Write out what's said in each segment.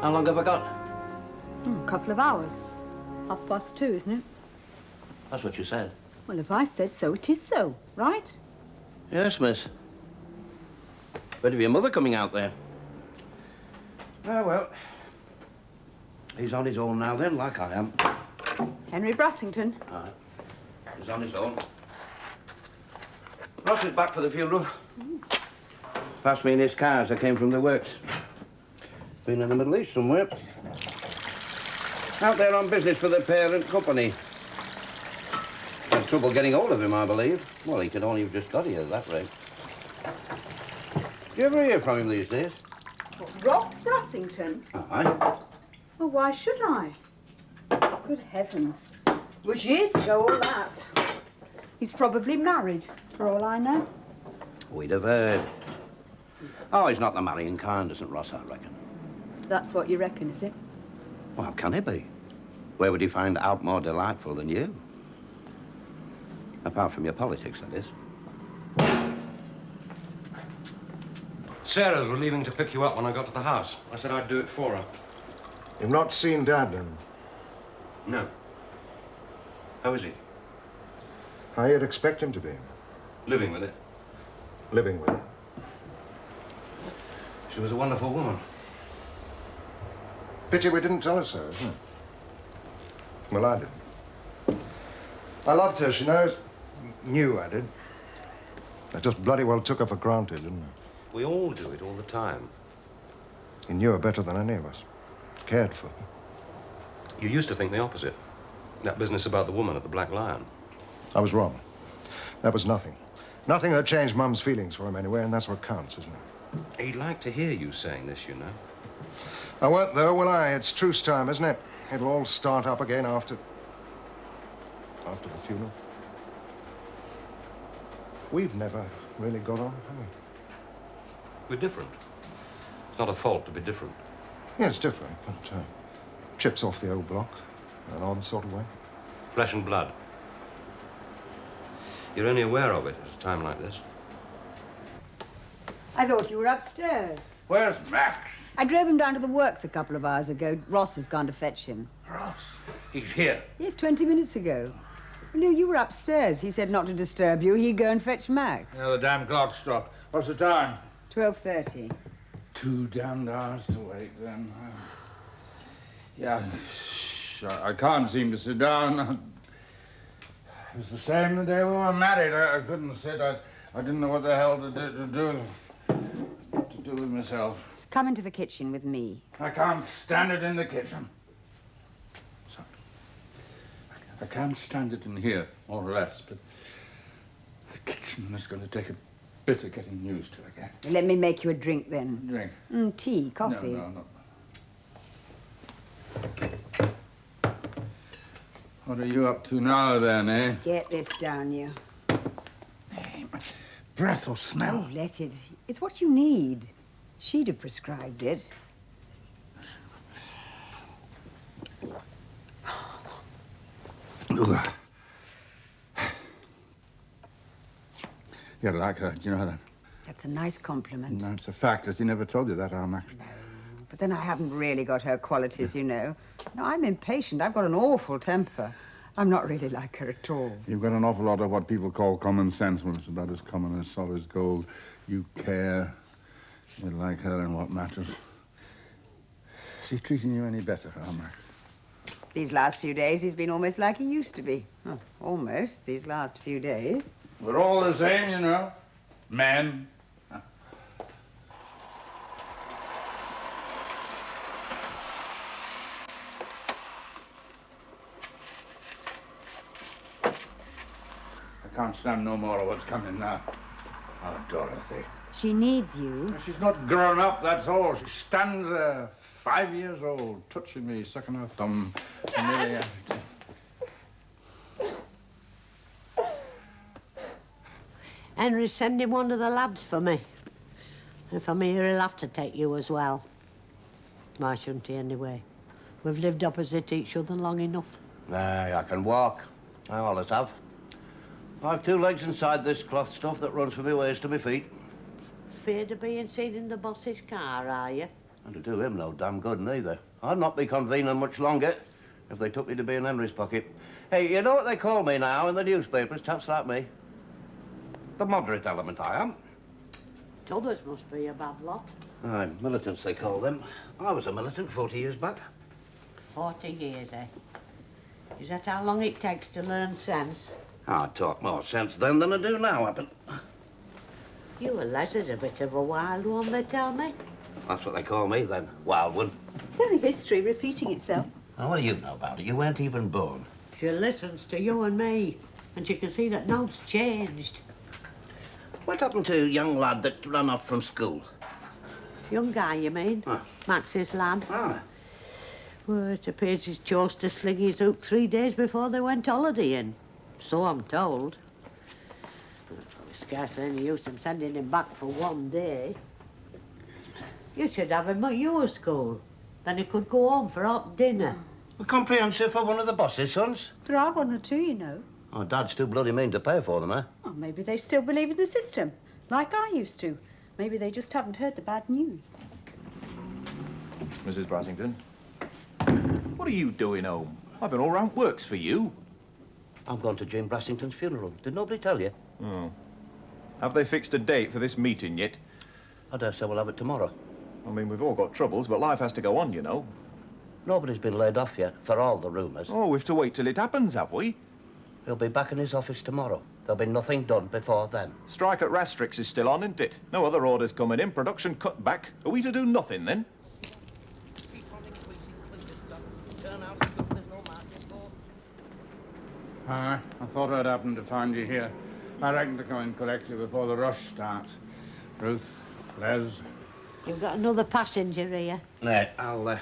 How long have I got? A couple of hours. 2:30, isn't it? That's what you said. Well, if I said so, it is so, right? Yes, miss. Better be your mother coming out there. Ah, well. He's on his own now then, like I am. Henry Brassington. Aye. He's on his own. Ross is back for the funeral. Passed me in his car as I came from the works. Been in the Middle East somewhere. Out there on business for the parent company. Had trouble getting hold of him, I believe. Well, he could only have just got here at that rate. Do you ever hear from him these days? What, Ross Brassington? Aye. Well, why should I? Good heavens. It was years ago, all that. He's probably married, for all I know. We'd have heard. Oh, he's not the marrying kind, isn't Ross, I reckon. That's what you reckon, is it? Well, how can he be? Where would he find out more delightful than you? Apart from your politics, that is. Sarah's were leaving to pick you up when I got to the house. I said I'd do it for her. You've not seen Dad, then? No. How is he? How you'd expect him to be. Living with it. Living with it. She was a wonderful woman. Pity we didn't tell her so, isn't it? Well, I didn't. I loved her, she knows. Knew I did. I just bloody well took her for granted, didn't I? We all do it all the time. He knew her better than any of us. Cared for her. You used to think the opposite. That business about the woman at the Black Lion. I was wrong. That was nothing. Nothing that changed Mum's feelings for him anyway, and that's what counts, isn't it? He'd like to hear you saying this, you know. I won't, though, will I? It's truce time, isn't it? It'll all start up again after the funeral. We've never really got on, have we? We're different. It's not a fault to be different. Yeah, it's different, but chips off the old block in an odd sort of way. Flesh and blood. You're only aware of it at a time like this. I thought you were upstairs. Where's Max? I drove him down to the works a couple of hours ago. Ross has gone to fetch him. Ross? He's here. Yes, 20 minutes ago. No, you were upstairs. He said not to disturb you. He'd go and fetch Max. Yeah, the damn clock stopped. What's the time? 12:30. 2 damned hours to wait, then. Yeah, I can't seem to sit down. It was the same the day we were married. I couldn't sit. I didn't know what the hell to do with myself. Come into the kitchen with me. I can't stand it in the kitchen. So, I can't stand it in here, more or less, but the kitchen is going to take a bit of getting used to again. Let me make you a drink, then. Drink? Tea, coffee. No. What are you up to now, then, eh? Get this down, you. Breath or smell? Oh, let it. It's what you need. She'd have prescribed it. Ugh. You like her, do you know that? That's a nice compliment. No, it's a fact. Has he never told you that, Armac? No, but then I haven't really got her qualities, you know. No, I'm impatient. I've got an awful temper. I'm not really like her at all. You've got an awful lot of what people call common sense. Well, it's about as common as solid gold. You care. You like her and what matters. Is he treating you any better, Armac? These last few days, he's been almost like he used to be. Oh, almost, these last few days. We're all the same, you know. Men. I can't stand no more of what's coming now. Oh, Dorothy. She needs you. She's not grown up, that's all. She stands there, 5 years old, touching me, sucking her thumb. Dad! Henry's sending one of the lads for me. If I'm here, he'll have to take you as well. Why shouldn't he, anyway? We've lived opposite each other long enough. Aye, I can walk. I always have. I've 2 legs inside this cloth stuff that runs from my waist to my feet. Feared of being seen in the boss's car, are you? And to do him no damn good neither. I'd not be convening much longer if they took me to be in Henry's pocket. Hey, you know what they call me now in the newspapers, chaps like me? The moderate element I am. Others must be a bad lot. Aye, militants they call them. I was a militant 40 years back. 40 years, eh? Is that how long it takes to learn sense? I talk more sense then than I do now, happen. You and Les is a bit of a wild one, they tell me. That's what they call me then, wild one. Is there a history repeating itself? Now, what do you know about it? You weren't even born. She listens to you and me, and she can see that Knowles changed. What happened to a young lad that ran off from school? Young guy, you mean? Ah. Max's lad. Ah, Well, it appears he chose to sling his hook 3 days before they went holidaying. So I'm told. It's scarcely any use in sending him back for 1 day. You should have him at your school. Then he could go home for hot dinner. a comprehensive for one of the boss's sons? There are 1 or 2, you know. Oh, Dad's too bloody mean to pay for them, eh? Oh, maybe they still believe in the system, like I used to. Maybe they just haven't heard the bad news. Mrs. Brassington, what are you doing home? I've been all round works for you. I'm going to Jane Brassington's funeral. Did nobody tell you? Oh. Have they fixed a date for this meeting yet? I dare say we'll have it tomorrow. I mean, we've all got troubles, but life has to go on, you know. Nobody's been laid off yet, for all the rumours. Oh, we've to wait till it happens, have we? He'll be back in his office tomorrow. There'll be nothing done before then. Strike at Rastrix is still on, isn't it? No other orders coming in, production cut back. Are we to do nothing, then? Hi, I thought I'd happen to find you here. I reckon to come and collect you before the rush starts. Ruth, Les. You've got another passenger here. Nay, I'll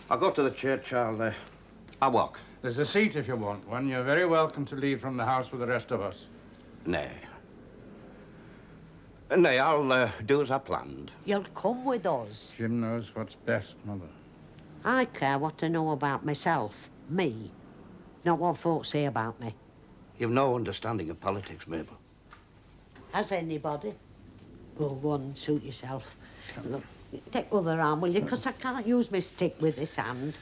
go to the church. I'll walk. There's a seat if you want one. You're very welcome to leave from the house with the rest of us. Nay. Nay, I'll do as I planned. You'll come with us. Jim knows what's best, Mother. I care what to know about myself. Me. Not what folks say about me. You've no understanding of politics, Mabel. Has anybody? Oh, go on and suit yourself. Look, take other arm, will you? Because I can't use my stick with this hand.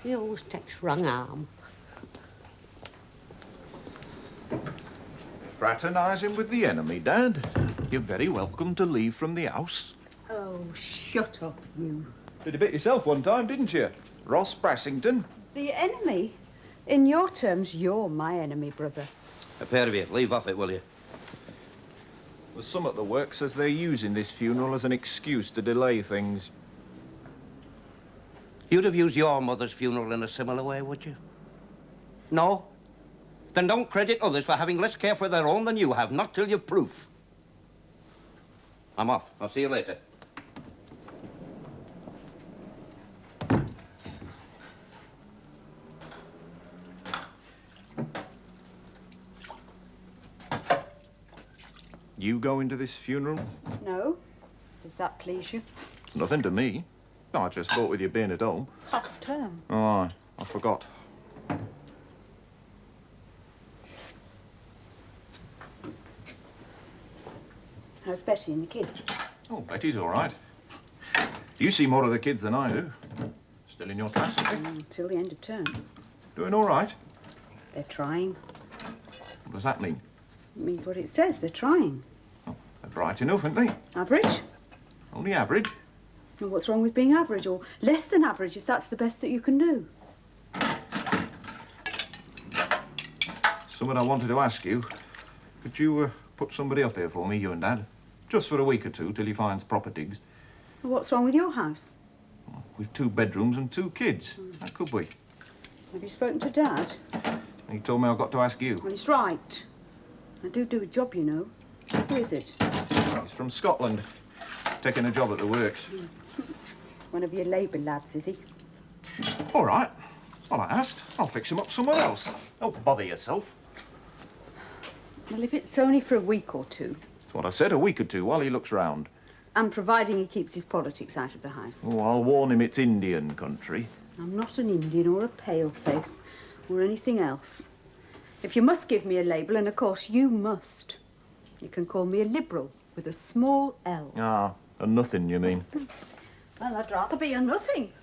He always takes wrong arm. Fraternising with the enemy, Dad. You're very welcome to leave from the house. Oh, shut up, you. Did a bit yourself one time, didn't you? Ross Brassington. The enemy? In your terms, you're my enemy, brother. A pair of you, leave off it, will you? There's some at the work says they're using this funeral as an excuse to delay things. You'd have used your mother's funeral in a similar way, would you? No? Then don't credit others for having less care for their own than you have, not till you've proof. I'm off. I'll see you later. You going to this funeral? No. Does that please you? It's nothing to me. No, I just thought with you being at home. Half term. Oh, aye. I forgot. How's Betty and the kids? Oh, Betty's all right. You see more of the kids than I do. Still in your class, are they? Till the end of term. Doing all right? They're trying. What does that mean? It means what it says. They're trying. Oh, they're bright enough, aren't they? Average? Only average. Well, what's wrong with being average, or less than average, if that's the best that you can do? Something I wanted to ask you. Could you put somebody up here for me, you and Dad? Just for a week or two, till he finds proper digs. Well, what's wrong with your house? We've 2 bedrooms and 2 kids. How could we? Have you spoken to Dad? He told me I've got to ask you. Well, he's right. I do a job, you know. Who is it? He's from Scotland. Taking a job at the works. One of your Labour lads, is he? All right. Well, I asked. I'll fix him up somewhere else. Don't bother yourself. Well, if it's only for a week or two, That's what I said, a week or two while he looks round. and providing he keeps his politics out of the house. Oh, I'll warn him it's Indian country. I'm not an Indian or a paleface or anything else. If you must give me a label, and of course you must, you can call me a Liberal with a small L. Ah, a nothing, you mean? Well, I'd rather be a nothing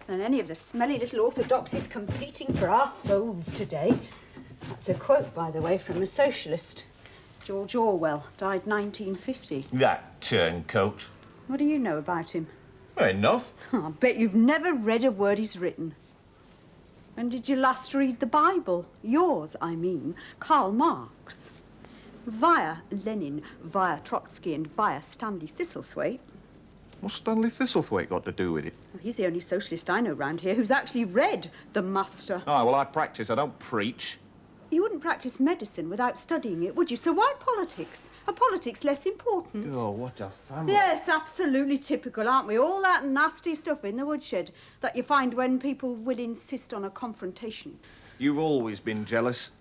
than any of the smelly little orthodoxies competing for our souls today. That's a quote, by the way, from a socialist. George Orwell, died 1950. That turncoat. What do you know about him? Well, enough. I bet you've never read a word he's written. When did you last read the Bible? Yours, I mean. Karl Marx. Via Lenin, via Trotsky, and via Stanley Thistlethwaite. What's Stanley Thistlethwaite got to do with it? Well, he's the only socialist I know round here who's actually read The Master. Ah, well, I practice, I don't preach. You wouldn't practice medicine without studying it, would you? So why politics? Are politics less important? Oh, what a family. Yes, absolutely typical, aren't we? All that nasty stuff in the woodshed that you find when people will insist on a confrontation. You've always been jealous.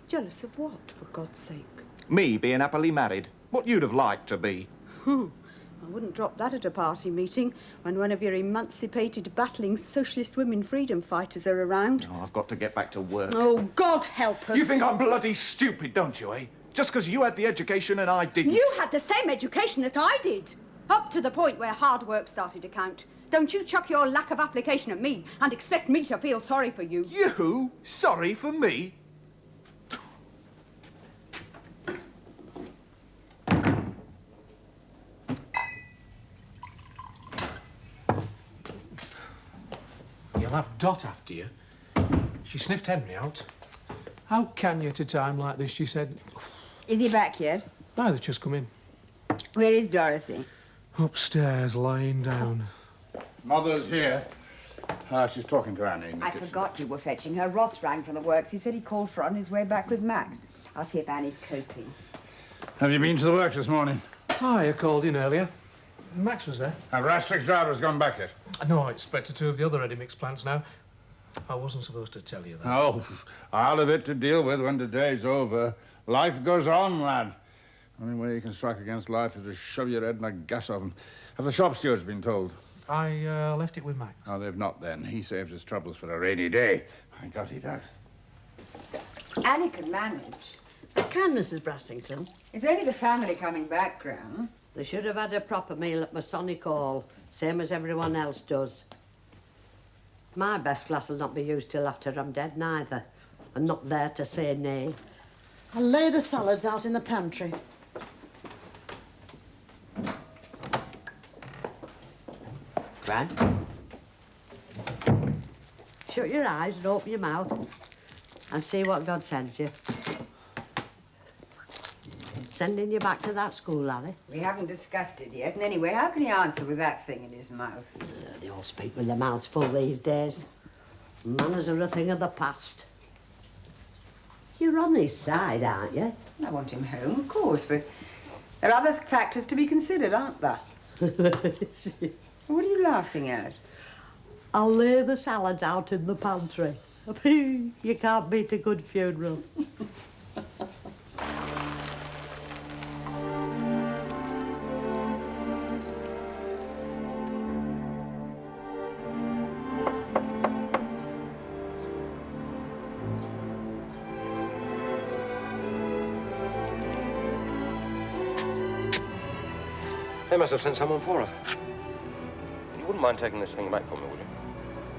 Jealous of what, for God's sake? Me being happily married. What you'd have liked to be. I wouldn't drop that at a party meeting when one of your emancipated, battling socialist women freedom fighters are around. Oh, I've got to get back to work. Oh, God help us. You think I'm bloody stupid, don't you, eh? Just because you had the education and I didn't. You had the same education that I did. Up to the point where hard work started to count. Don't you chuck your lack of application at me and expect me to feel sorry for you. You? Sorry for me? You'll have Dot after you. She sniffed Henry out. How can you at a time like this, she said. Is he back yet? No, they've just come in. Where is Dorothy? Upstairs, lying down. Mother's here. She's talking to Annie in the I kitchen. forgot you were fetching her. Ross rang from the works. He said he called for her on his way back with Max. I'll see if Annie's coping. Have you been to the works this morning? I called in earlier. Max was there. Have Rastrick's driver's gone back yet? No, I expect 2 of the other ready-mix plants now. I wasn't supposed to tell you that. Oh, I'll have it to deal with when the day's over. Life goes on, lad. Only way you can strike against life is to shove your head in a gas oven. Have the shop stewards been told? I left it with Max. Oh, they've not then. He saves his troubles for a rainy day. I got it out. Annie can manage. I can, Mrs. Brassington. It's only the family coming back, Gran. They should have had a proper meal at Masonic Hall, same as everyone else does. My best glass will not be used till after I'm dead, neither. I'm not there to say nay. I'll lay the salads out in the pantry. Gran? Shut your eyes and open your mouth and see what God sends you. Sending you back to that school, Larry. We haven't discussed it yet. And anyway, how can he answer with that thing in his mouth? They all speak with their mouths full these days. Manners are a thing of the past. You're on his side, aren't you? I want him home, of course, but there are other factors to be considered, aren't there? What are you laughing at? I'll lay the salads out in the pantry. You can't beat a good funeral. They must have sent someone for her. You wouldn't mind taking this thing back for me, would you?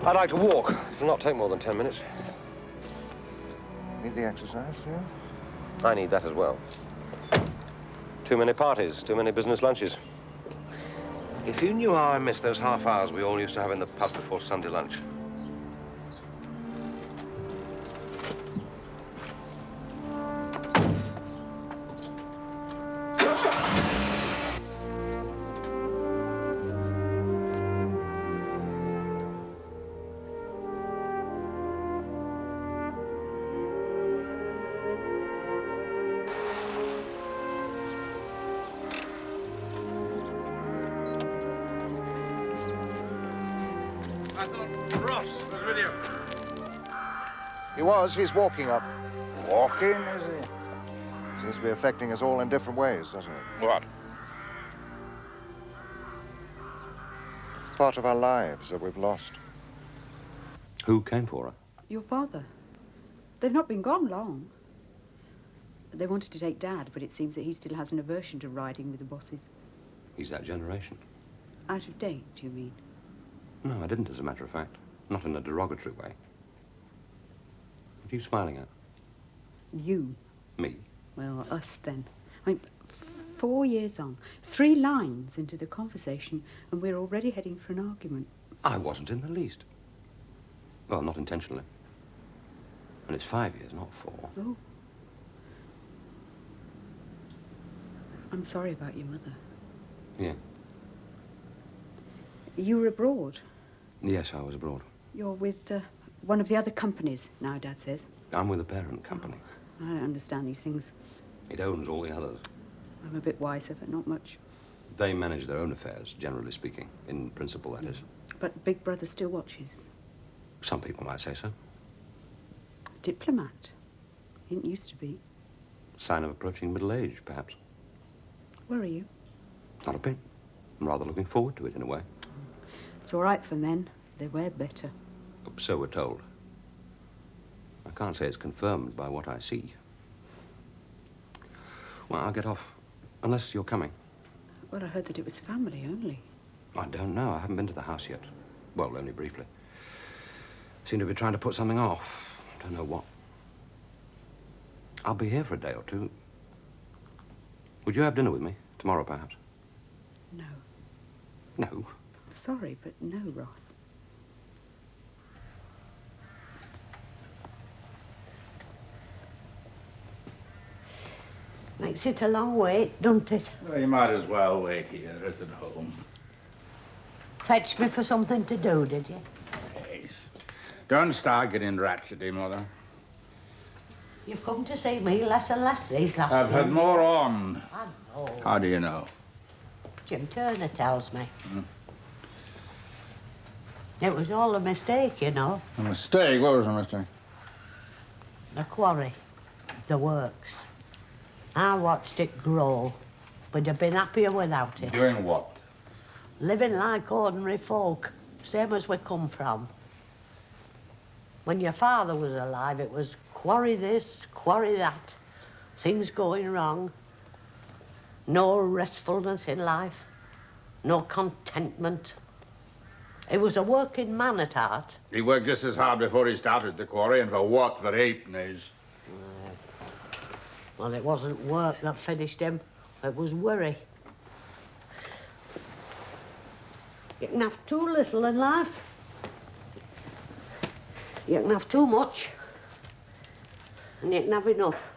I'd like to walk. It'll not take more than 10 minutes. Need the exercise, yeah? I need that as well. Too many parties, too many business lunches. If you knew how I miss those half hours we all used to have in the pub before Sunday lunch. I thought Ross was with you. He was. He's walking up. Walking, is he? Seems to be affecting us all in different ways, doesn't it? What? Part of our lives that we've lost. Who came for her? Your father. They've not been gone long. They wanted to take Dad, but it seems that he still has an aversion to riding with the bosses. He's that generation. Out of date, you mean? No, I didn't, as a matter of fact. Not in a derogatory way. What are you smiling at? You. Me? Well, us then. I mean, 4 years on, 3 lines into the conversation, and we're already heading for an argument. I wasn't in the least. Well, not intentionally. And it's 5 years, not 4. Oh. I'm sorry about your mother. Yeah. You were abroad. Yes, I was abroad. You're with one of the other companies now, Dad says. I'm with a parent company. I don't understand these things. It owns all the others. I'm a bit wiser, but not much. They manage their own affairs, generally speaking. In principle, that is. But Big Brother still watches. Some people might say so. Diplomat. Didn't used to be. Sign of approaching middle age, perhaps. Where are you? Not a bit. I'm rather looking forward to it, in a way. It's all right for men. They wear better. So we're told. I can't say it's confirmed by what I see. Well, I'll get off. Unless you're coming. Well, I heard that it was family only. I don't know. I haven't been to the house yet. Well, only briefly. Seem to be trying to put something off. Don't know what. I'll be here for a day or two. Would you have dinner with me? Tomorrow, perhaps? No. No. Sorry, but no, Ross. Makes it a long wait, don't it? Well, you might as well wait here as at home. Fetched me for something to do, did you? Yes. Don't start getting ratchety, Mother. You've come to see me less and less these last I've had months. more on. I know. How do you know? Jim Turner tells me. It was all a mistake, you know. A mistake? What was a mistake? The quarry, the works. I watched it grow, but I've been happier without it. Doing what? Living like ordinary folk, same as we come from. When your father was alive, it was quarry this, quarry that, things going wrong. No restfulness in life, no contentment. He was a working man at heart. He worked just as hard before he started the quarry, and for what? For halfpennies. Well, it wasn't work that finished him, it was worry. You can have too little in life. You can have too much. And you can have enough.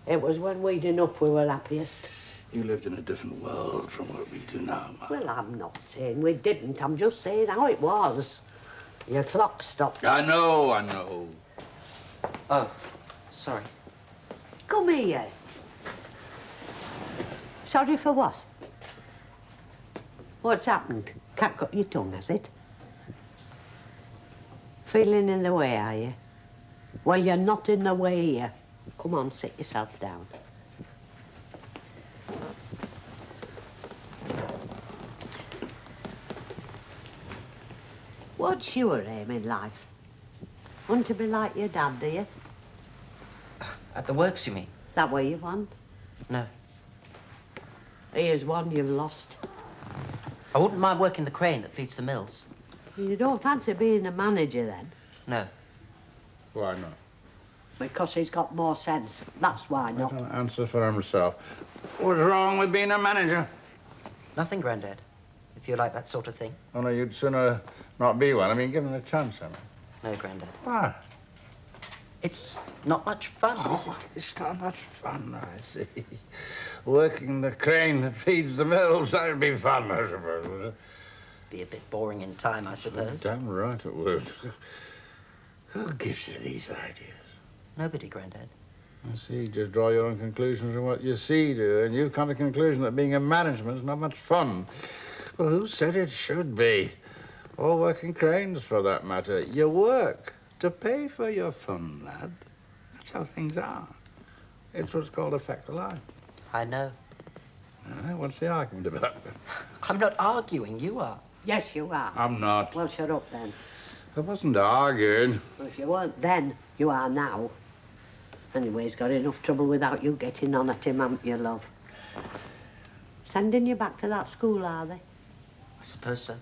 It was when we'd enough we were happiest. You lived in a different world from what we do now, Ma. Well, I'm not saying we didn't. I'm just saying how it was. Your clock stopped. I know, I know. Oh, sorry. Come here. Sorry for what? What's happened? Can't cut your tongue, has it? Feeling in the way, are you? Well, you're not in the way here. Come on, sit yourself down. What's your aim in life? Want to be like your dad, do you? At the works, you mean? That what you want? No. Here's one you've lost. I wouldn't mind working the crane that feeds the mills. You don't fancy being a manager, then? No. Why not? Because he's got more sense. That's why I not. can answer for himself. What's wrong with being a manager? Nothing, Grandad. If you like that sort of thing. Oh, no, you'd sooner not be one. I mean, give him a chance, I mean. No, Grandad. Why? It's not much fun, is it? It's not much fun, I see. Working the crane that feeds the mills, that'd be fun, I suppose, would it? Be a bit boring in time, I suppose. Damn right it would. Who gives you these ideas? Nobody, Grandad. I see. Just draw your own conclusions from what you see, do you? And you've come to the conclusion that being in management is not much fun. Well, who said it should be? Or working cranes, for that matter. You work to pay for your fun, lad. That's how things are. It's what's called a fact of life. I know. What's the argument about? I'm not arguing, you are. Yes, you are. I'm not. Well, shut up, then. I wasn't arguing. Well, if you weren't then, you are now. Anyway, he's got enough trouble without you getting on at him, haven't you, love? Sending you back to that school, are they? I suppose so.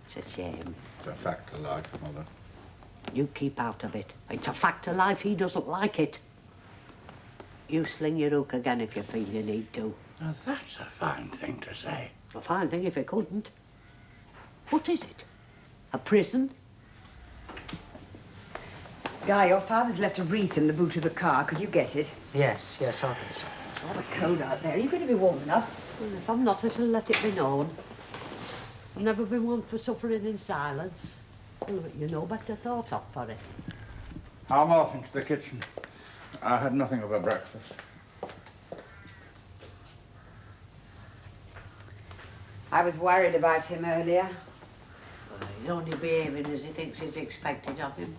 It's a shame. It's a fact of life, Mother. You keep out of it. It's a fact of life. He doesn't like it. You sling your hook again if you feel you need to. Now, that's a fine thing to say. A fine thing if you couldn't. What is it? A prison? Guy, your father's left a wreath in the boot of the car. Could you get it? Yes, I'll get it. It's rather cold out there. Are you going to be warm enough? Well, if I'm not, I shall let it be known. I've never been one for suffering in silence. Well, but you know better thought of for it. I'm off into the kitchen. I had nothing of a breakfast. I was worried about him earlier. Well, he's only behaving as he thinks is expected of him.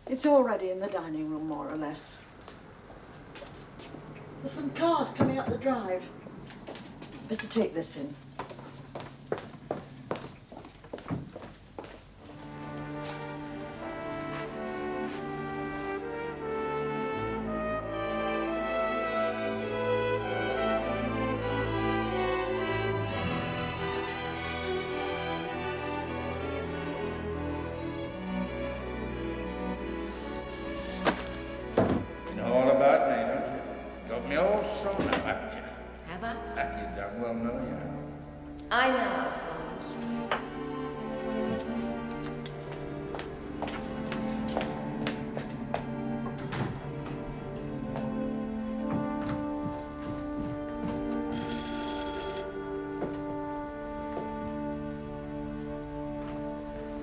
It's already in the dining room, more or less. There's some cars coming up the drive. Better take this in.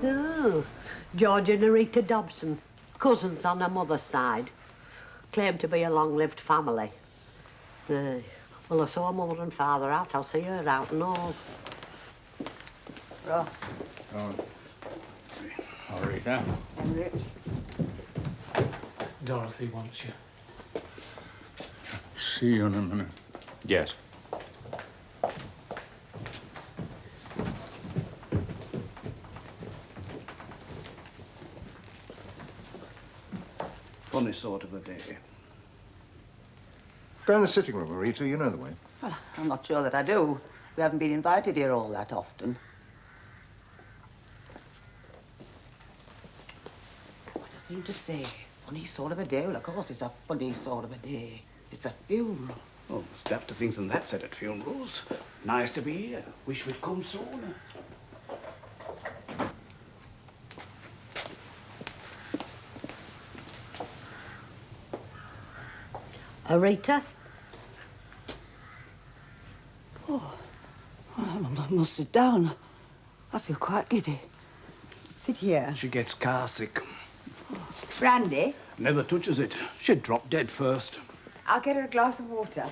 Oh, George and Rita Dobson, cousins on her mother's side. Claim to be a long-lived family. Well, I saw mother and father out. I'll see her out and all. Ross. Oh, Rita. Henry. Dorothy wants you. See you in a minute. Yes. Funny sort of a day. Go in the sitting room, Rita. You know the way. Well, I'm not sure that I do. We haven't been invited here all that often. What a thing to say. Funny sort of a day. Well, of course, it's a funny sort of a day. It's a funeral. Oh, there's dafter things than that said at funerals. Nice to be here. Wish we'd come sooner. Rita? Oh, I must sit down. I feel quite giddy. Sit here. She gets car sick. Brandy? Never touches it. She'd drop dead first. I'll get her a glass of water.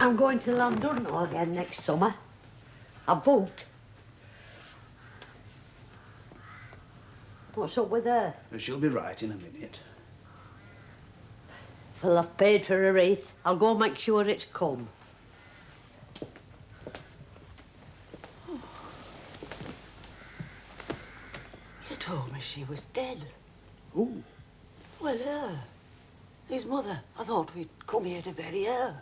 I'm going to London again next summer. I booked. What's up with her? She'll be right in a minute. Well, I've paid for a wreath. I'll go make sure it's come. told me she was dead. Who? Well, her. His mother. I thought we'd come here to bury her.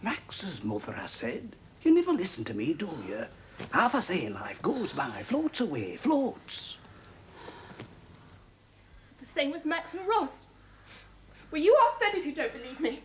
Max's mother, I said. You never listen to me, do you? Half I say in life goes by, floats away, floats. It's the same with Max and Ross. Well, you ask them if you don't believe me.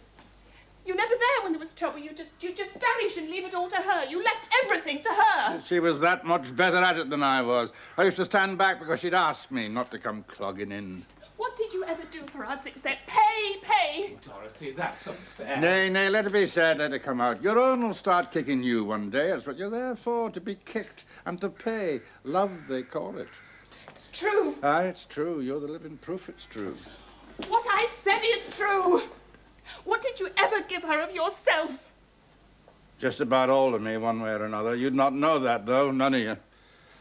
You were never there when there was trouble. You just vanish and leave it all to her. You left everything to her. She was that much better at it than I was. I used to stand back because she'd ask me not to come clogging in. What did you ever do for us except pay? Dorothy, that's unfair. Nay, let it be said, let it come out. Your own will start kicking you one day. That's what you're there for, to be kicked and to pay. Love, they call it. It's true. Aye, it's true. You're the living proof it's true. What I said is true. What did you ever give her of yourself? Just about all of me, one way or another. You'd not know that, though, none of you.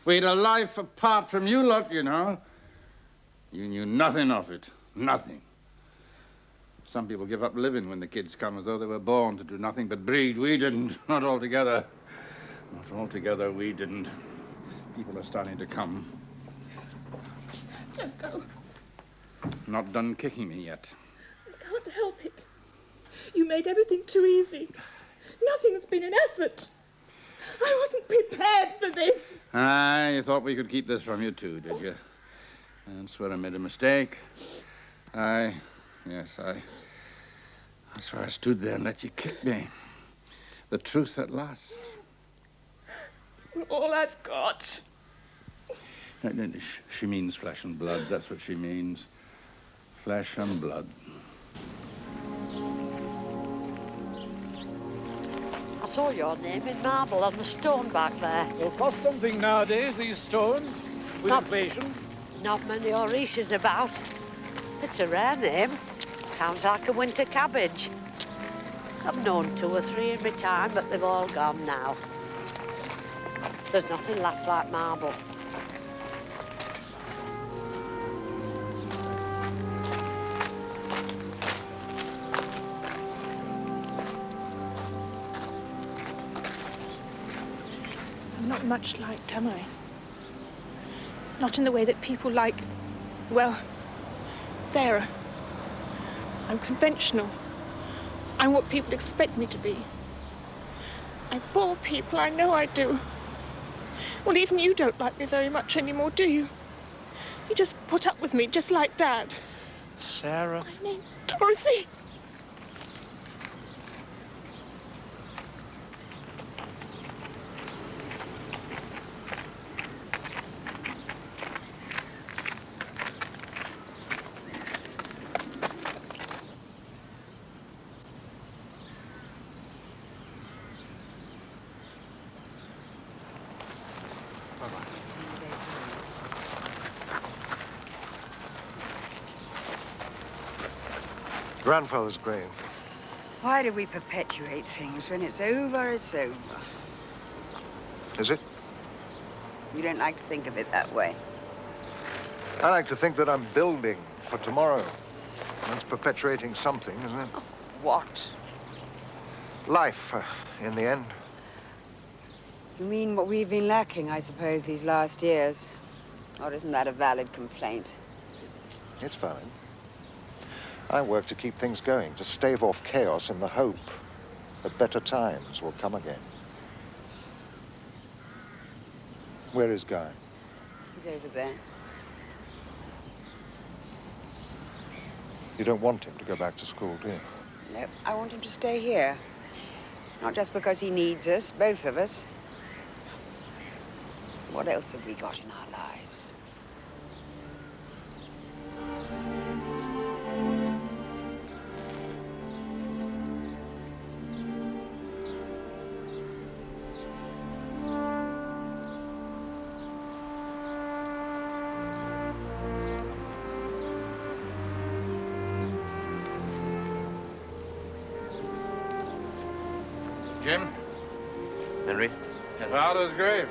We'd a life apart from you lot, you know. You knew nothing of it. Nothing. Some people give up living when the kids come as though they were born to do nothing but breed. We didn't. Not altogether. Not altogether, we didn't. People are starting to come. Don't go. Not done kicking me yet. I can't help it. You made everything too easy. Nothing's been an effort. I wasn't prepared for this. Aye, you thought we could keep this from you too, did you? That's where I made a mistake. Aye, yes, that's where I stood there and let you kick me. The truth at last. All I've got. She means flesh and blood, that's what she means. Flesh and blood. I saw your name in marble on the stone back there. They'll cost something nowadays, these stones, with inflation. Not many Orishas about. It's a rare name. Sounds like a winter cabbage. I've known 2 or 3 in my time, but they've all gone now. There's nothing lasts like marble. I'm not much liked, am I? Not in the way that people like, well, Sarah. I'm conventional. I'm what people expect me to be. I bore people, I know I do. Well, even you don't like me very much anymore, do you? You just put up with me, just like Dad. Sarah. My name's Dorothy. Grandfather's grave. Why do we perpetuate things? When it's over, it's over. Is it? You don't like to think of it that way. I like to think that I'm building for tomorrow. That's perpetuating something, isn't it? What? Life, in the end. You mean what we've been lacking, I suppose, these last years? Or isn't that a valid complaint? It's valid. I work to keep things going, to stave off chaos in the hope that better times will come again. Where is Guy? He's over there. You don't want him to go back to school, do you? No, I want him to stay here. Not just because he needs us, both of us. What else have we got in our lives? Jim? Henry? Your father's grave.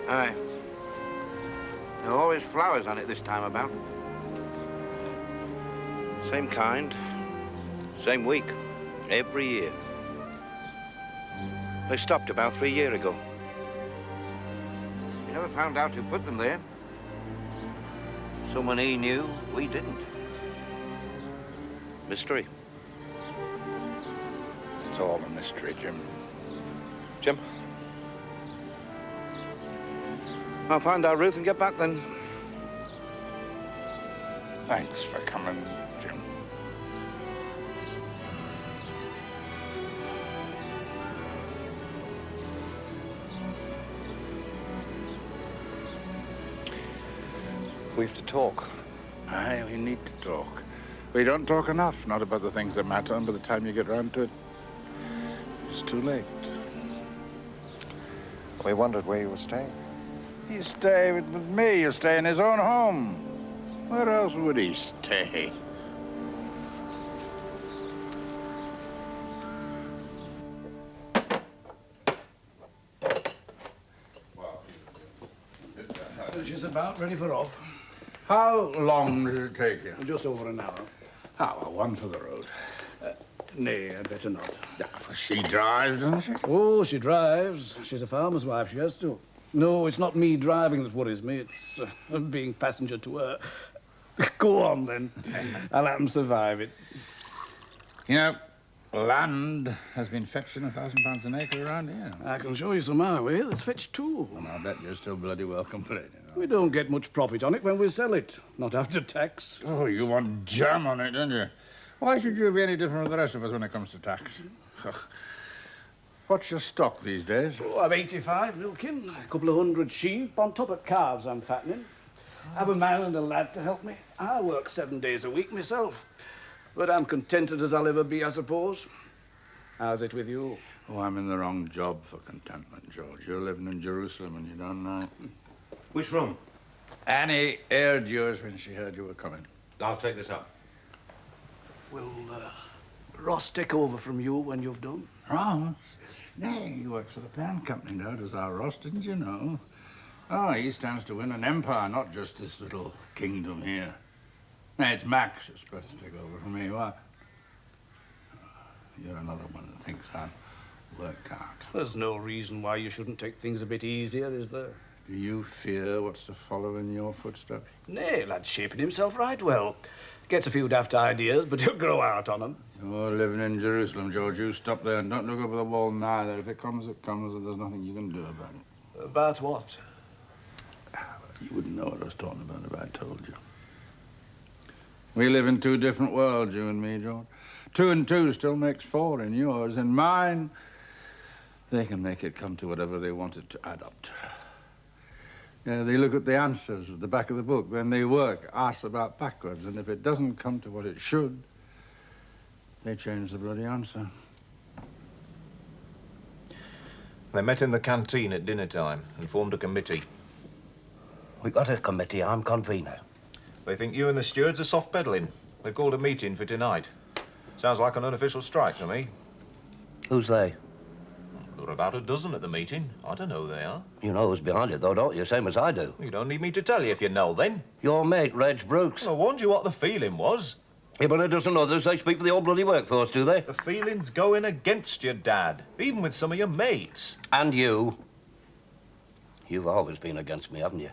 Aye. There are always flowers on it this time about. Same kind, same week, every year. They stopped about 3 years ago. We never found out who put them there. Someone he knew, we didn't. Mystery. It's all a mystery, Jim. Jim? I'll find out Ruth and get back then. Thanks for coming, Jim. We have to talk. Aye, we need to talk. We don't talk enough, not about the things that matter, and by the time you get round to it, it's too late. We wondered where you were staying. You stay with me. You stay in his own home. Where else would he stay? She's about ready for off. How long did it take you? Just over an hour. Ah, well, one for the road. Nay, I'd better not. She drives, doesn't she? Oh, she drives. She's a farmer's wife. She has to. No, it's not me driving that worries me. It's being passenger to her. Go on, then. I'll let 'em survive it. You know, land has been fetching £1,000 an acre around here. I can show you some our way. That's fetched too. And I bet you're still bloody well complaining. We don't get much profit on it when we sell it. Not after tax. Oh, you want jam on it, don't you? Why should you be any different from the rest of us when it comes to tax? What's your stock these days? Oh, I've 85 milking, a couple of 100 sheep, on top of calves I'm fattening. I have a man and a lad to help me. I work 7 days a week myself. But I'm contented as I'll ever be, I suppose. How's it with you? Oh, I'm in the wrong job for contentment, George. You're living in Jerusalem and you don't know. Which room? Annie aired yours when she heard you were coming. I'll take this up. Will Ross take over from you when you've done? Ross? Nay, he works for the pan company now, does our Ross, didn't you know? Oh, he stands to win an empire, not just this little kingdom here. Now, it's Max who's supposed to take over from me. What? You're another one that thinks I'm worked out. There's no reason why you shouldn't take things a bit easier, is there? Do you fear what's to follow in your footsteps? Nay, lad's shaping himself right well. Gets a few daft ideas, but he'll grow out on them. You're living in Jerusalem, George. You stop there and don't look over the wall neither. If it comes, it comes, and there's nothing you can do about it. About what? You wouldn't know what I was talking about if I told you. We live in two different worlds, you and me, George. 2 and 2 still makes 4 in yours. In mine, they can make it come to whatever they want it to add up to. Yeah, they look at the answers at the back of the book, then they work arse about backwards, and if it doesn't come to what it should, they change the bloody answer. They met in the canteen at dinner time and formed a committee. We got a committee. I'm convener. They think you and the stewards are soft peddling. They've called a meeting for tonight. Sounds like an unofficial strike to me. Who's they? There are about a dozen at the meeting. I don't know who they are. You know who's behind it, though, don't you? Same as I do. You don't need me to tell you if you know, then. Your mate, Reg Brooks. Well, I warned you what the feeling was. Him and a dozen others, they speak for the old bloody workforce, do they? The feeling's going against you, Dad. Even with some of your mates. And you. You've always been against me, haven't you?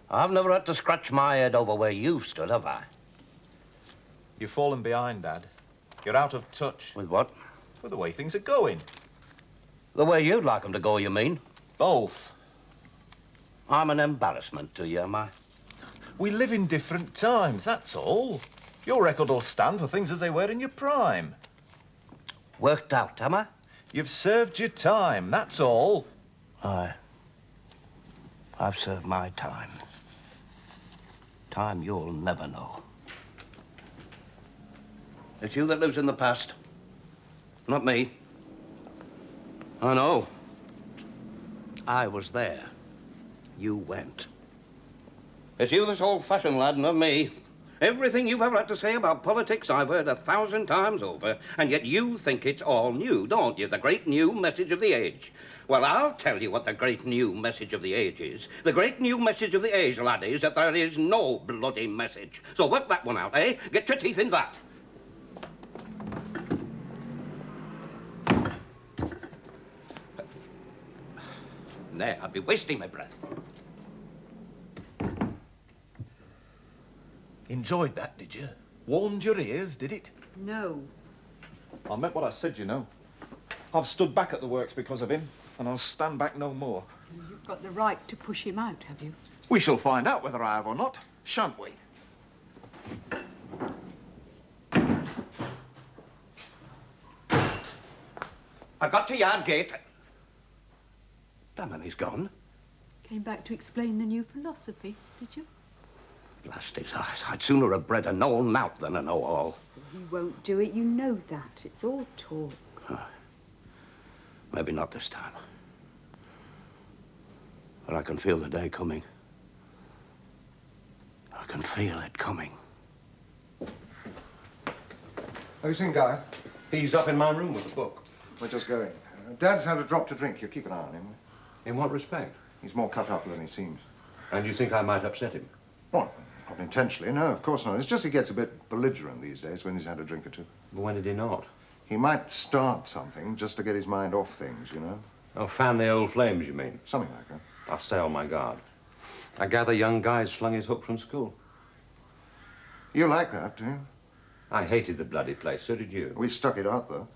I've never had to scratch my head over where you've stood, have I? You've fallen behind, Dad. You're out of touch. With what? With the way things are going. The way you'd like them to go, you mean? Both. I'm an embarrassment to you, am I? We live in different times, that's all. Your record will stand for things as they were in your prime. Worked out, am I? You've served your time, that's all. I've served my time. Time you'll never know. It's you that lives in the past, not me. I know. I was there. You went. It's you that's old-fashioned, lad, not me. Everything you've ever had to say about politics I've heard 1,000 times over, and yet you think it's all new, don't you? The great new message of the age. Well, I'll tell you what the great new message of the age is. The great new message of the age, lad, is that there is no bloody message. So work that one out, eh? Get your teeth in that. Nay, I'd be wasting my breath. Enjoyed that, did you? Warmed your ears, did it? No. I meant what I said, you know. I've stood back at the works because of him, and I'll stand back no more. You've got the right to push him out, have you? We shall find out whether I have or not, shan't we? I got to yard gate. Damn him, he's gone. Came back to explain the new philosophy, did you? Blast his eyes. I'd sooner have bred a know-all-mouth than a know-all. He won't do it, you know that. It's all talk. Maybe not this time. But I can feel the day coming. I can feel it coming. Have you seen Guy? He's up in my room with a book. We're just going. Dad's had a drop to drink. You keep an eye on him. In what respect? He's more cut up than he seems. And you think I might upset him? Well, not intentionally, no, of course not. It's just he gets a bit belligerent these days when he's had a drink or two. But when did he not? He might start something just to get his mind off things, you know. Oh, fan the old flames, you mean? Something like that. I'll stay on my guard. I gather young Guy's slung his hook from school. You like that, do you? I hated the bloody place, so did you. We stuck it out, though.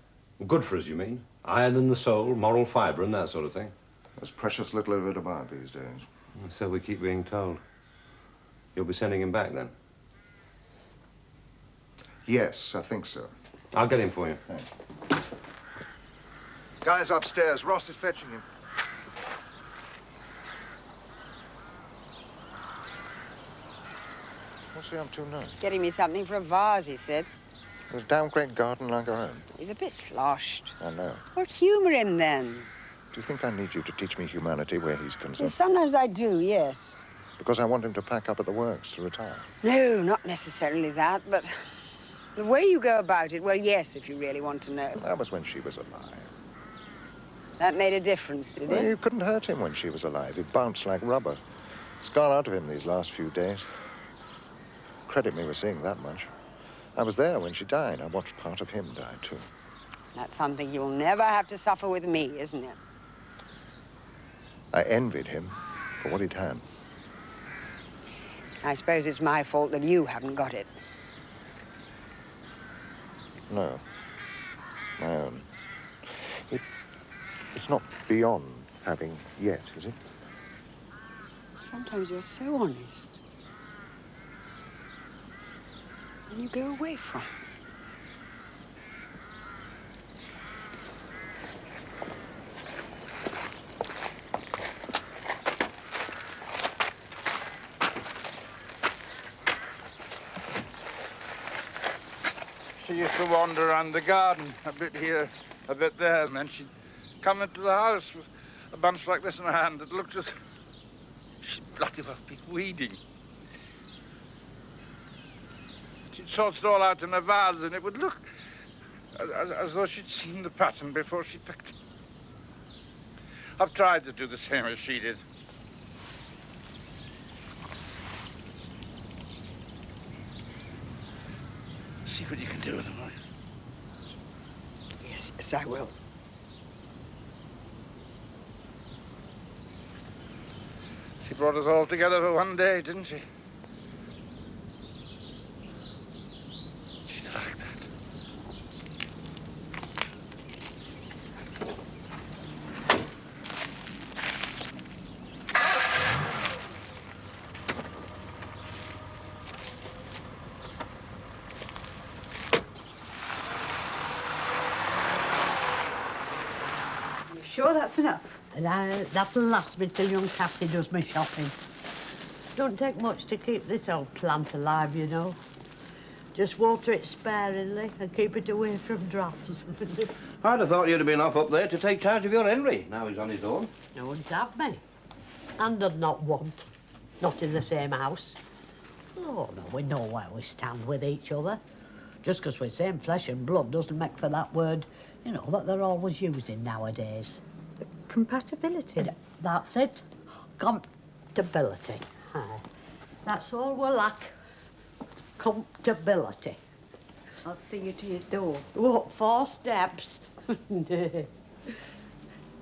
Good for us, you mean? Iron in the soul, moral fibre and that sort of thing. There's precious little of it about these days. So we keep being told. You'll be sending him back, then? Yes, I think so. I'll get him for you. Thanks. Guy's upstairs. Ross is fetching him. What's he up to now? Getting me something for a vase, he said. There's a damn great garden like our own. He's a bit sloshed. I know. Well, humour him, then. Do you think I need you to teach me humanity where he's concerned? Yes, sometimes I do, yes. Because I want him to pack up at the works to retire. No, not necessarily that, but the way you go about it, well, yes, if you really want to know. That was when she was alive. That made a difference, did Well, it? you couldn't hurt him when she was alive. He bounced like rubber. It's gone out of him these last few days. Credit me with seeing that much. I was there when she died. I watched part of him die, too. That's something you'll never have to suffer with me, isn't it? I envied him for what he'd had. I suppose it's my fault that you haven't got it. No. My own. It's not beyond having yet, is it? Sometimes you're so honest. And you go away from it. She used to wander around the garden, a bit here, a bit there, and then she'd come into the house with a bunch like this in her hand that looked as she'd bloody well be weeding. She'd sort it all out in a vase, and it would look as though she'd seen the pattern before she picked it. I've tried to do the same as she did. See what you can do with them, will you? Yes, yes, I will. She brought us all together for one day, didn't she? She'd like that. You sure that's enough? That'll last me till young Cassie does my shopping. Don't take much to keep this old plant alive, you know. Just water it sparingly and keep it away from drafts. I'd have thought you'd have been off up there to take charge of your Henry. Now he's on his own. No one'd have me. And I'd not want. Not in the same house. Oh, no, we know where we stand with each other. Just because we're same flesh and blood doesn't make for that word, you know, that they're always using nowadays. Compatibility. That's it. Compatibility. Aye. That's all we lack. Compatibility. I'll see you to your door. What, 4 steps?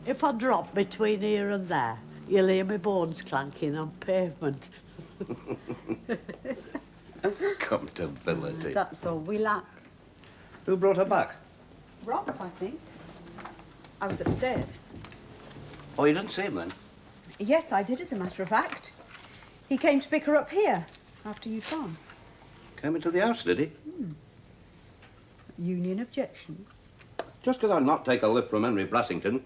If I drop between here and there, you'll hear my bones clanking on pavement. Comfortability. That's all we lack. Who brought her back? Ross, I think. I was upstairs. Oh, you didn't see him then? Yes, I did, as a matter of fact. He came to pick her up here after you'd gone. Came into the house, did he? Union objections. Just because I'll not take a lift from Henry Brassington,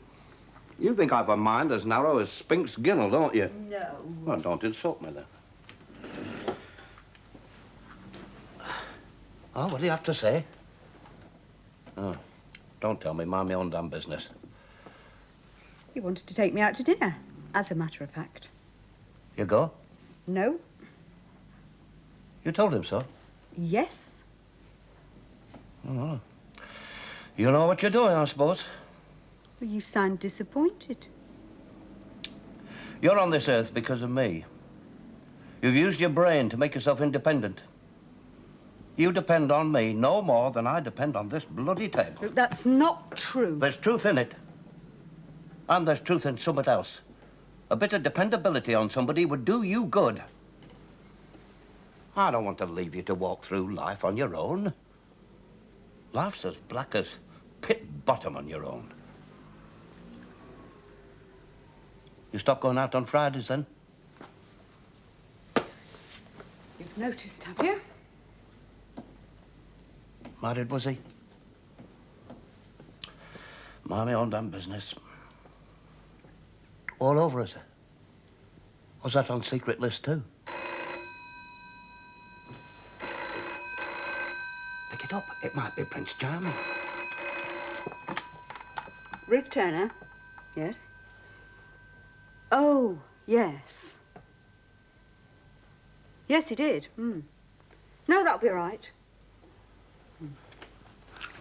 you think I've a mind as narrow as Spink's ginnel, don't you? No. Well, don't insult me, then. Oh, what do you have to say? Oh, don't tell me. Mind my own damn business. He wanted to take me out to dinner, as a matter of fact. You go? No. You told him so? Yes. Oh. You know what you're doing, I suppose. Well, you sound disappointed. You're on this earth because of me. You've used your brain to make yourself independent. You depend on me no more than I depend on this bloody table. Look, that's not true. There's truth in it. And there's truth in somebody else. A bit of dependability on somebody would do you good. I don't want to leave you to walk through life on your own. Life's as black as pit bottom on your own. You stop going out on Fridays, then? You've noticed, have you? Married, was he? Mind my own damn business. All over, is it? Was that on secret list, too? Pick it up. It might be Prince Charming. Ruth Turner? Yes. Oh, yes. Yes, he did. No, that'll be all right.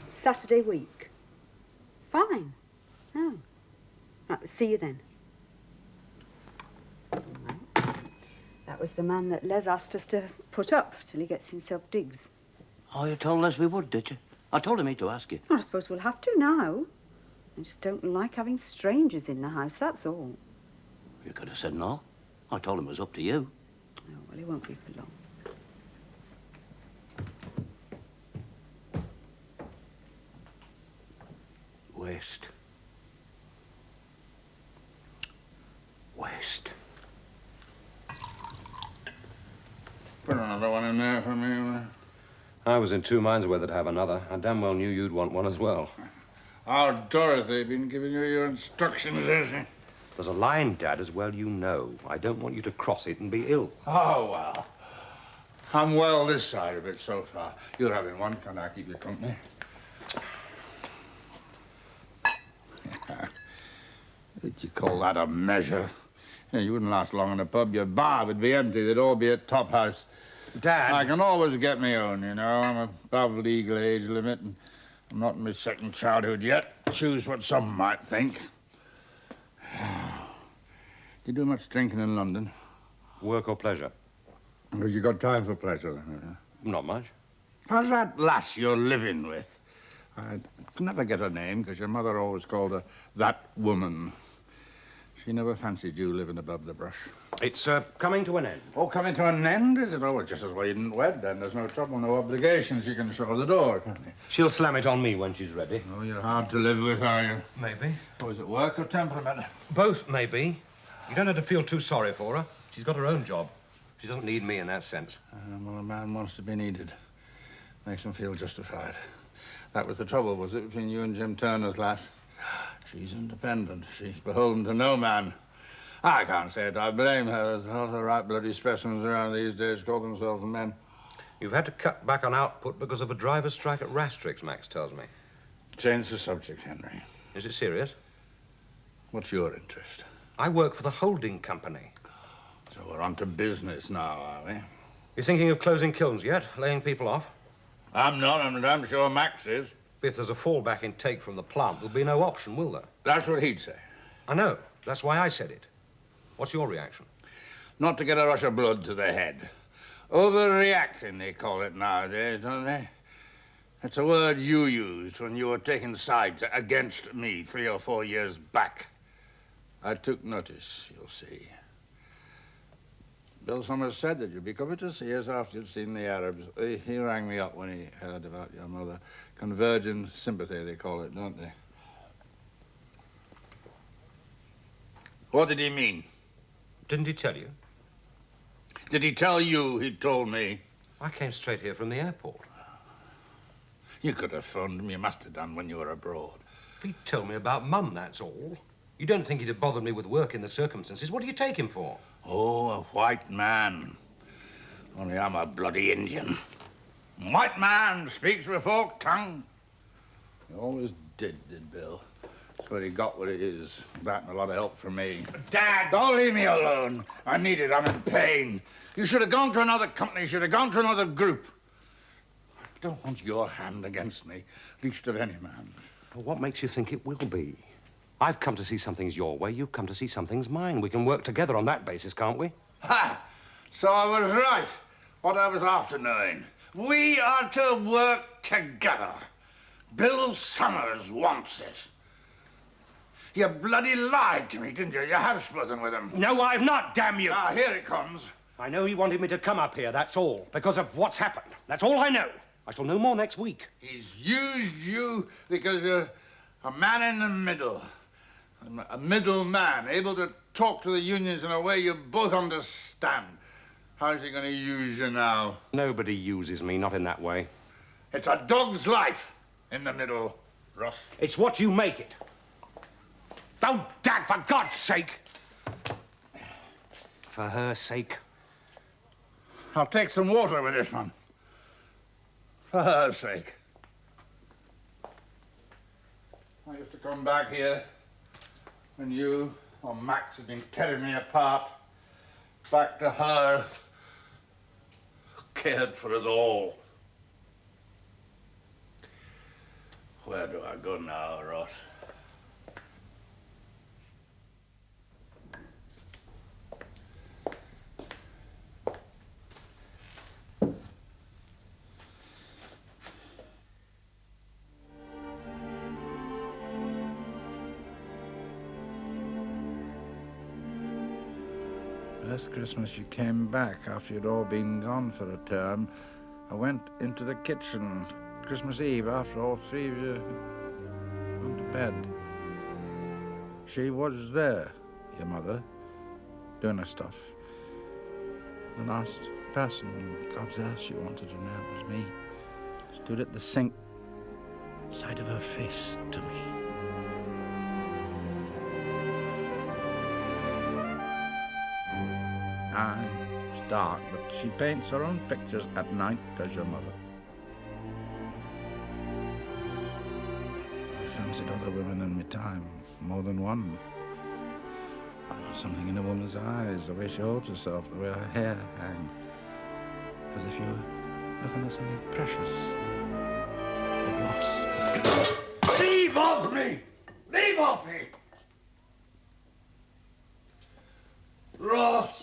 Saturday week. Fine. Oh. Right, see you then. That was the man that Les asked us to put up till he gets himself digs. Oh, you told us we would, did you? I told him to ask you. Well, I suppose we'll have to now. I just don't like having strangers in the house, that's all. You could have said no. I told him it was up to you. Oh, well, it won't be for long. Waste. Waste. Put another one in there for me. I was in two minds whether to have another. I damn well knew you'd want one as well. How Dorothy been giving you your instructions, has she? There's a line, Dad, as well you know. I don't want you to cross it and be ill. Oh, well. I'm well this side of it so far. You're having one. Can I keep you company? Did you call that a measure? Yeah, you wouldn't last long in a pub. Your bar would be empty. They'd all be at top house. Dad! I can always get me own, you know. I'm above legal age limit, and I'm not in my second childhood yet. Choose what some might think. You do much drinking in London? Work or pleasure? Have you got time for pleasure, then? Not much. How's that lass you're living with? I could never get her name, because your mother always called her that woman. She never fancied you living above the brush. It's coming to an end. Oh, coming to an end, is it? Oh, well, just as well you didn't wed, then. There's no trouble, no obligations. You can show the door, can't you? She'll slam it on me when she's ready. Oh, you're hard to live with, are you? Maybe. Oh, is it work or temperament? Both, maybe. You don't have to feel too sorry for her. She's got her own job. She doesn't need me in that sense. Well, a man wants to be needed. Makes him feel justified. That was the trouble, was it, between you and Jim Turner's lass? She's independent. She's beholden to no man. I can't say it. I blame her. There's a lot of right bloody specimens around these days call themselves men. You've had to cut back on output because of a driver's strike at Rastrix, Max tells me. Change the subject, Henry. Is it serious? What's your interest? I work for the holding company. So we're on to business now, are we? You thinking of closing kilns yet? Laying people off? I'm not. I'm damn sure Max is. If there's a fallback in take from the plant, there'll be no option, will there? That's what he'd say. I know. That's why I said it. What's your reaction? Not to get a rush of blood to the head. Overreacting, they call it nowadays, don't they? That's a word you used when you were taking sides against me 3 or 4 years back. I took notice, you'll see. Bill Summers said that you'd be coming to see us after you'd seen the Arabs. He rang me up when he heard about your mother. Convergent sympathy, they call it, don't they? What did he mean? Didn't he tell you? Did he tell you he told me? I came straight here from the airport. You could have phoned him. You must have done when you were abroad. He told me about Mum, that's all. You don't think he'd have bothered me with work in the circumstances. What do you take him for? Oh, a white man. Only I'm a bloody Indian. White man speaks with forked tongue. He always did Bill. That's what he got what it is. That and a lot of help from me. Dad! Don't leave me alone. I need it. I'm in pain. You should have gone to another company. You should have gone to another group. I don't want your hand against me, least of any man. Well, what makes you think it will be? I've come to see some things your way. You've come to see some things mine. We can work together on that basis, can't we? Ha! So I was right. What I was after knowing. We are to work together. Bill Summers wants it. You bloody lied to me, didn't you? You have spoken with him. No, I've not, damn you! Ah, here it comes. I know he wanted me to come up here, that's all. Because of what's happened. That's all I know. I shall know more next week. He's used you because you're a man in the middle. A middle man, able to talk to the unions in a way you both understand. How's he going to use you now? Nobody uses me, not in that way. It's a dog's life in the middle, Ross. It's what you make it. Oh, Dad, for God's sake! For her sake. I'll take some water with this one. For her sake. I used to come back here when you or Max had been tearing me apart. Back to her who cared for us all. Where do I go now, Ross? Last Christmas you came back after you'd all been gone for a term. I went into the kitchen Christmas Eve after all three of you gone to bed. She was there, your mother, doing her stuff. The last person on God's earth she wanted to know was me. Stood at the sink, side of her face to me. Aye, it's dark, but she paints her own pictures at night, does your mother. I fancied other women in my time, more than one. I know something in a woman's eyes, the way she holds herself, the way her hair hangs. As if you were looking at something precious. They'd lost. Leave off me! Leave off me! Ross!